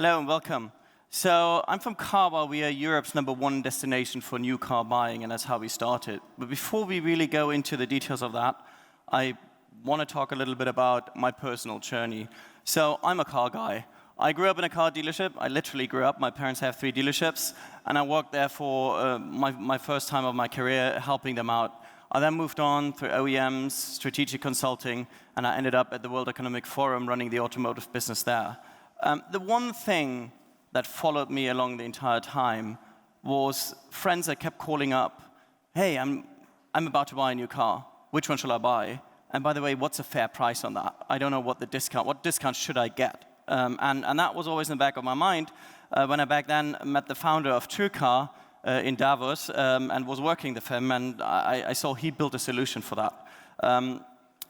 Hello and welcome. So I'm from Carwow. We are Europe's #1 destination for new car buying, and that's how we started. But before we really go into the details of that, I want to talk a little bit about my personal journey. So I'm a car guy. I grew up in a car dealership. I literally grew up. My parents have 3 dealerships, and I worked there for my first time of my career, helping them out. I then moved on through OEMs, strategic consulting, and I ended up at the World Economic Forum running the automotive business there. The one thing that followed me along the entire time was friends that kept calling up, hey, I'm about to buy a new car. Which one shall I buy? And by the way, what's a fair price on that? I don't know what discount should I get? And that was always in the back of my mind when I back then met the founder of TrueCar in Davos and was working with him, and I saw he built a solution for that.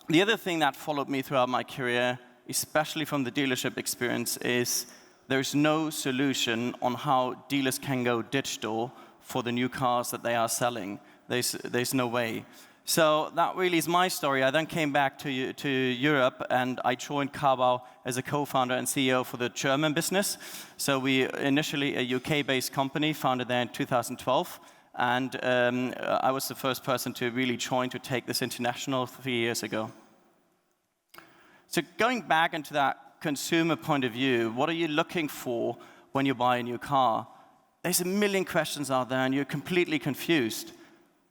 The other thing that followed me throughout my career, especially from the dealership experience, is there's no solution on how dealers can go digital for the new cars that they are selling. There's no way. So that really is my story. I then came back to Europe, and I joined Carwow as a co-founder and CEO for the German business. So we initially a UK-based company, founded there in 2012. And I was the first person to really join to take this international 3 years ago. So going back into that consumer point of view, what are you looking for when you buy a new car? There's a million questions out there, and you're completely confused.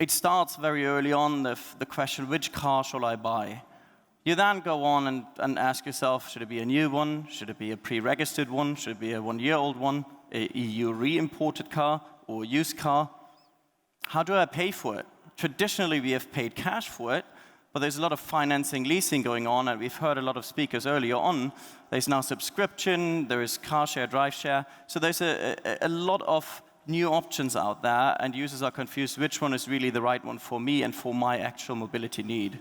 It starts very early on with the question, which car shall I buy? You then go on and ask yourself, should it be a new one? Should it be a pre-registered one? Should it be a 1-year-old one? A EU re-imported car or a used car? How do I pay for it? Traditionally, we have paid cash for it, but there's a lot of financing, leasing going on, and we've heard a lot of speakers earlier on. There's now subscription, there is car share, drive share. So there's a lot of new options out there, and users are confused which one is really the right one for me and for my actual mobility need.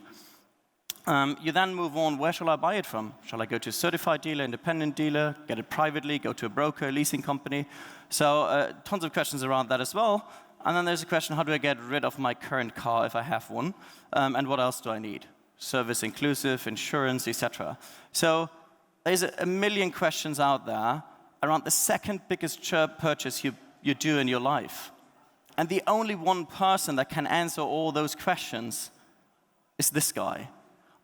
You then move on, where shall I buy it from? Shall I go to a certified dealer, independent dealer, get it privately, go to a broker, leasing company? So tons of questions around that as well. And then there's a question, how do I get rid of my current car if I have one? And what else do I need? Service inclusive, insurance, etc. So there's a million questions out there around the second biggest purchase you do in your life. And the only one person that can answer all those questions is this guy.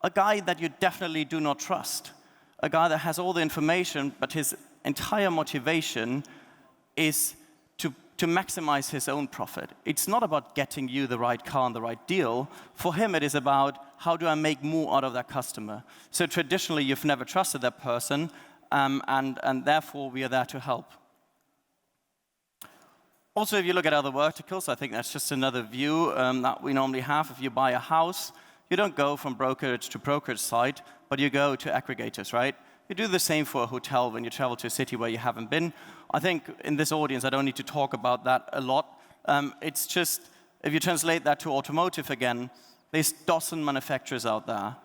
A guy that you definitely do not trust. A guy that has all the information, but his entire motivation is to maximize his own profit. It's not about getting you the right car and the right deal. For him, it is about how do I make more out of that customer. So traditionally, you've never trusted that person, and therefore, we are there to help. Also, if you look at other verticals, I think that's just another view that we normally have. If you buy a house, you don't go from brokerage to brokerage site, but you go to aggregators, right? You do the same for a hotel when you travel to a city where you haven't been. I think in this audience, I don't need to talk about that a lot. It's just, if you translate that to automotive again, there's dozen manufacturers out there,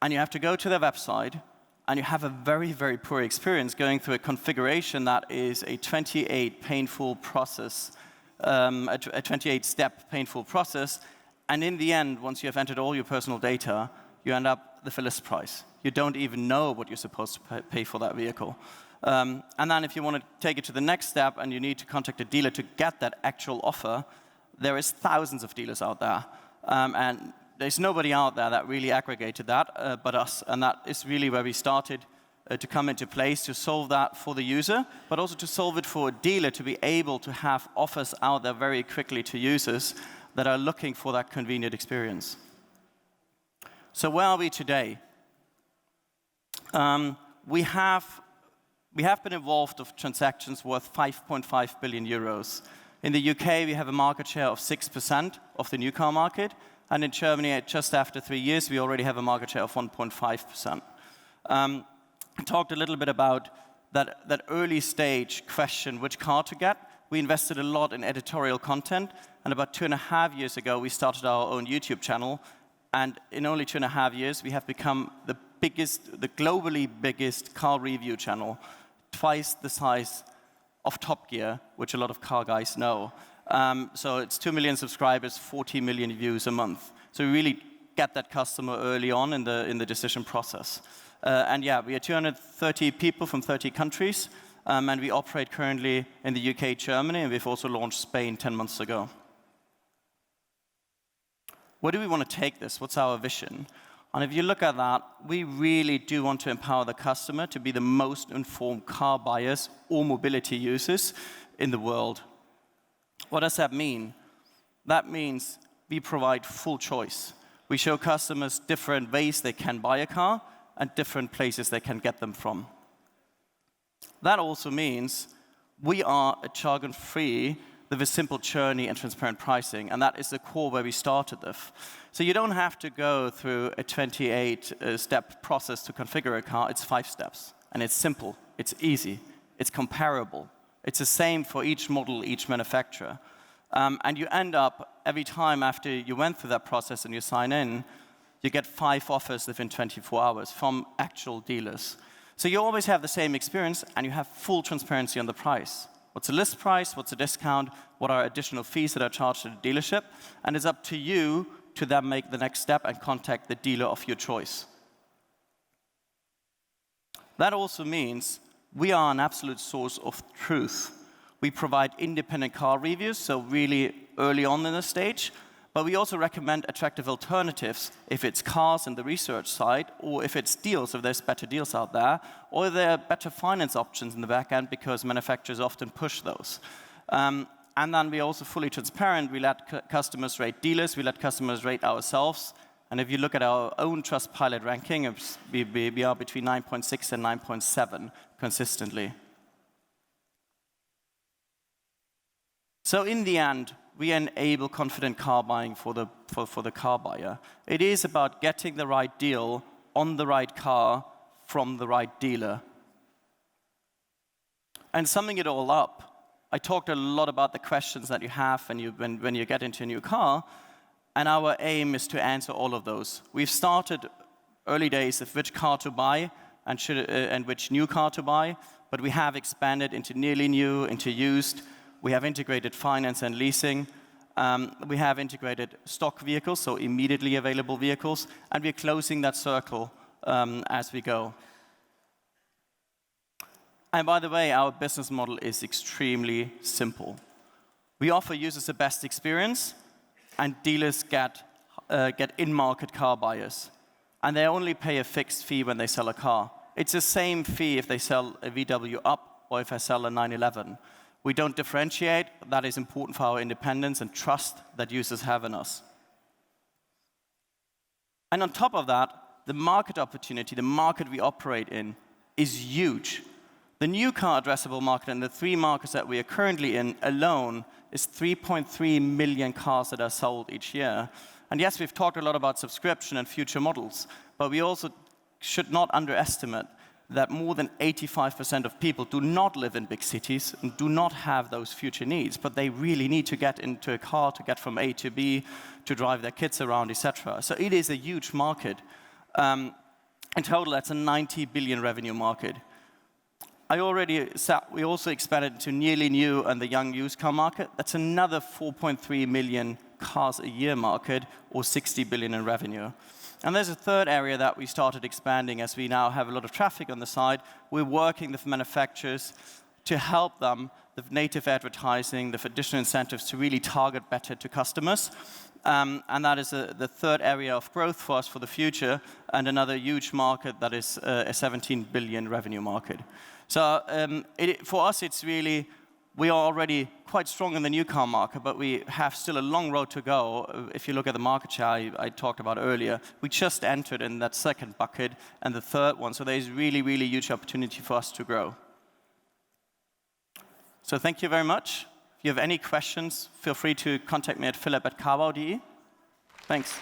and you have to go to their website, and you have a very, very poor experience going through a configuration that is a 28 painful process, a 28-step painful process. And in the end, once you have entered all your personal data, you end up with the list price. You don't even know what you're supposed to pay for that vehicle. And then if you want to take it to the next step and you need to contact a dealer to get that actual offer, there is thousands of dealers out there. And there's nobody out there that really aggregated that but us. And that is really where we started to come into place to solve that for the user, but also to solve it for a dealer to be able to have offers out there very quickly to users that are looking for that convenient experience. So where are we today? We have been involved with transactions worth 5.5 billion euros. In the UK, we have a market share of 6% of the new car market. And in Germany, just after 3 years, we already have a market share of 1.5%. I talked a little bit about that early stage question, which car to get. We invested a lot in editorial content. And about 2.5 years ago, we started our own YouTube channel. And in only 2.5 years, we have become the globally biggest car review channel, twice the size of Top Gear, which a lot of car guys know. So it's 2 million subscribers, 40 million views a month. So we really get that customer early on in the decision process. And yeah, we are 230 people from 30 countries. and we operate currently in the UK, Germany, and we've also launched Spain 10 months ago. Where do we want to take this? What's our vision? And if you look at that, we really do want to empower the customer to be the most informed car buyers or mobility users in the world. What does that mean? That means we provide full choice. We show customers different ways they can buy a car and different places they can get them from. That also means we are a jargon-free with a simple journey and transparent pricing, and that is the core where we started with. So you don't have to go through a 28-step process to configure a car. It's 5 steps, and it's simple, it's easy, it's comparable. It's the same for each model, each manufacturer. And you end up, every time after you went through that process and you sign in, you get 5 offers within 24 hours from actual dealers. So you always have the same experience, and you have full transparency on the price. What's the list price? What's the discount? What are additional fees that are charged to the dealership? And it's up to you to then make the next step and contact the dealer of your choice. That also means we are an absolute source of truth. We provide independent car reviews, so really early on in the stage, but we also recommend attractive alternatives if it's cars in the research side, or if it's deals, if there's better deals out there, or there are better finance options in the back end because manufacturers often push those. And then we're also fully transparent. We let customers rate dealers, we let customers rate ourselves. And if you look at our own Trustpilot ranking, we are between 9.6 and 9.7 consistently. So in the end, we enable confident car buying for the car buyer. It is about getting the right deal on the right car from the right dealer. And summing it all up, I talked a lot about the questions that you have when you get into a new car, and our aim is to answer all of those. We've started early days of which car to buy and which new car to buy, but we have expanded into nearly new, into used. We have integrated finance and leasing. We have integrated stock vehicles, so immediately available vehicles, and we're closing that circle as we go. And by the way, our business model is extremely simple. We offer users the best experience, and dealers get in-market car buyers. And they only pay a fixed fee when they sell a car. It's the same fee if they sell a VW Up or if I sell a 911. We don't differentiate. That is important for our independence and trust that users have in us. And on top of that, the market opportunity, the market we operate in, is huge. The new car addressable market in the 3 markets that we are currently in alone is 3.3 million cars that are sold each year. And yes, we've talked a lot about subscription and future models, but we also should not underestimate that more than 85% of people do not live in big cities and do not have those future needs, but they really need to get into a car to get from A to B, to drive their kids around, etc. So it is a huge market. In total, that's a 90 billion revenue market. We also expanded to nearly new and the young used car market. That's another 4.3 million cars a year market, or 60 billion in revenue. And there's a third area that we started expanding as we now have a lot of traffic on the side. We're working with manufacturers to help them with native advertising, with additional incentives to really target better to customers. And that is the third area of growth for us for the future, and another huge market that is a 17 billion revenue market. So for us, it's really, we are already quite strong in the new car market, but we have still a long road to go. If you look at the market share I talked about earlier, we just entered in that second bucket and the third one, so there's really, really huge opportunity for us to grow. So thank you very much. If you have any questions, feel free to contact me at philipp@carwow.de. Thanks.